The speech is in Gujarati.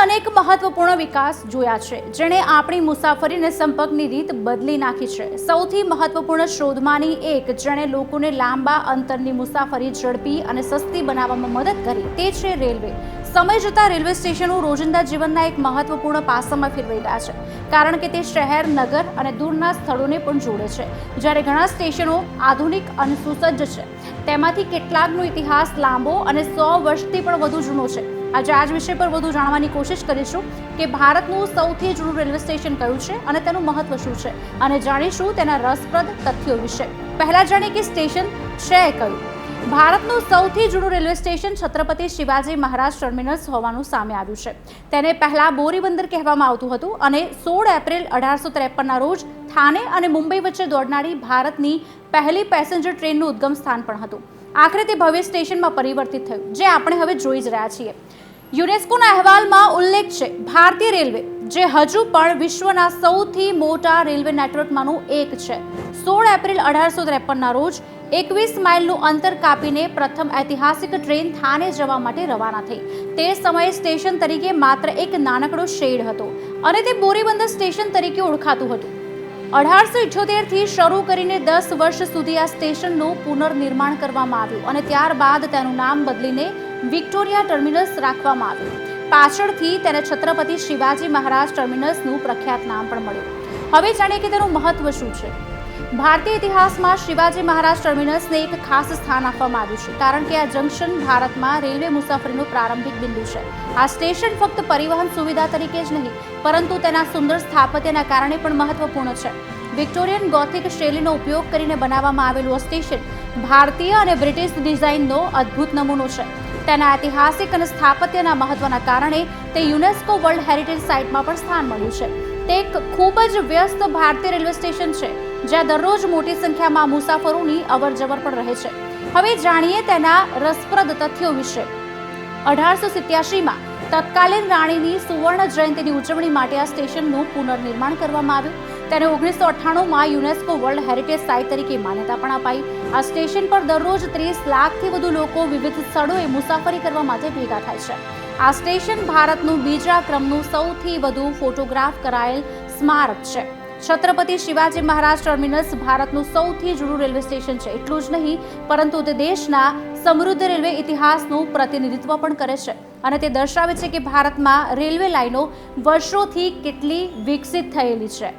અનેક મહત્વપૂર્ણ વિકાસ જોયા છે જેણે આપણી મુસાફરીને સંપર્કની રીત બદલી નાખી છે। સૌથી મહત્વપૂર્ણ શોધમાંની એક જેણે લોકોને લાંબા અંતરની મુસાફરી ઝડપી અને સસ્તી બનાવવામાં મદદ કરી તે છે રેલવે। સમય જતાં રેલવે સ્ટેશનો રોજિંદા જીવનના એક મહત્વપૂર્ણ પાસામાં ફેરવાઈ ગયા છે, કારણ કે તે શહેર, નગર અને દૂરના સ્થળોને પણ જોડે છે। જ્યારે ઘણા સ્ટેશનો આધુનિક અને સુસજ્જ છે, તેમાંથી કેટલાકનો ઇતિહાસ લાંબો અને 100 વર્ષથી પણ વધુ જૂનો છે। આજે આ જ વિષય પર વધુ જાણવાની કોશિશ કરીશું કે ભારતનું સૌથી જૂનું રેલવે સ્ટેશન કયું છે અને તેનું મહત્વ શું છે, અને જાણીશું તેના રસપ્રદ તથ્યો વિશે। પહેલા જાણીએ કે સ્ટેશન છે કયું। ભારતનું સૌથી જૂનું railway station Chhatrapati Shivaji Maharaj terminus હોવાનું સામે આવ્યું છે। તેને પહેલા બોરીબંદર કહેવામાં આવતું હતું અને 16 એપ્રિલ 1853ના રોજ થાને અને મુંબઈ વચ્ચે દોડનારી ભારતની પહેલી પેસેન્જર ટ્રેનનું ઉદ્ગમ સ્થાન પણ હતું। આખરે તે ભવ્ય સ્ટેશનમાં પરિવર્તિત થયું, જે આપણે હવે જોઈ જ રહ્યા છીએ। યુનેસ્કોના અહેવાલમાં ઉલ્લેખ છે ભારતીય રેલવે, જે હજુ પણ વિશ્વના સૌથી મોટા રેલવે નેટવર્કમાંનું એક છે। 16 એપ્રિલ 1853ના રોજ 21 માઇલનું અંતર કાપીને પ્રથમ ઐતિહાસિક ટ્રેન થાને જવા માટે રવાના થઈ। તે સમયે સ્ટેશન તરીકે માત્ર એક નાનકડો શેડ હતો અને તે બોરીબંદર સ્ટેશન તરીકે ઓળખાતું હતું। 1878થી શરૂ કરીને 10 વર્ષ સુધી આ સ્ટેશનનું પુનર્નિર્માણ કરવામાં આવ્યું અને ત્યારબાદ તેનું નામ બદલીને વિક્ટોરિયા ટર્મિનસ રાખવામાં આવ્યું। પાછળથી તેને છત્રપતિ શિવાજી મહારાજ ટર્મિનસનું પ્રખ્યાત નામ પણ મળ્યું। હવે જાણીએ કે તેનું મહત્વ શું છે। ભારતીય ઇતિહાસમાં શિવાજી મહારાજ ટર્મિનસને એક ખાસ સ્થાન આપવામાં આવ્યું છે, કારણ કે આ જંકશન ભારતમાં રેલવે મુસાફરીનું પ્રારંભિક બિંદુ છે। આ સ્ટેશન ફક્ત પરિવહન સુવિધા તરીકે જ નહીં, પરંતુ તેના સુંદર સ્થાપત્યના કારણે પણ મહત્વપૂર્ણ છે। વિક્ટોરિયન ગોથિક શૈલીનો ઉપયોગ કરીને બનાવવામાં આવેલું આ સ્ટેશન ભારતીય અને બ્રિટિશ ડિઝાઇનનો અદ્ભુત નમૂનો છે। તેના ઐતિહાસિક અને સ્થાપત્યના મહત્વના કારણે તે યુનેસ્કો વર્લ્ડ હેરિટેજ સાઇટમાં પણ સ્થાન મળ્યું છે। તે એક ખૂબ જ વ્યસ્ત ભારતીય રેલવે સ્ટેશન છે, જ્યાં દરરોજ મોટી સંખ્યામાં મુસાફરોની અવરજવર પણ રહે છે। હવે જાણીએ તેના રસપ્રદ તથ્યો વિશે। 1887માં તત્કાલીન રાણીની સુવર્ણ જયંતિની ઉજવણી માટે આ સ્ટેશનનું પુનર્નિર્માણ કરવામાં આવ્યું। તેને 1998માં યુનેસ્કો વર્લ્ડ હેરિટેજ સાઇટ તરીકે માન્યતા પણ અપાઈ। આ સ્ટેશન પર દરરોજ 30 લાખથી વધુ લોકો વિવિધ સ્થળોએ મુસાફરી કરવા માટે ભેગા થાય છે। આ સ્ટેશન ભારતનું બીજા ક્રમનું સૌથી વધુ ફોટોગ્રાફ કરાયેલ સ્મારક છે। છત્રપતિ શિવાજી મહારાજ ટર્મિનસ ભારતનું સૌથી જૂનું રેલવે સ્ટેશન છે। એટલું જ નહીં, પરંતુ તે દેશના સમૃદ્ધ રેલવે ઇતિહાસનું પ્રતિનિધિત્વ પણ કરે છે અને તે દર્શાવે છે કે ભારતમાં રેલવે લાઇનો વર્ષોથી કેટલી વિકસિત થયેલી છે।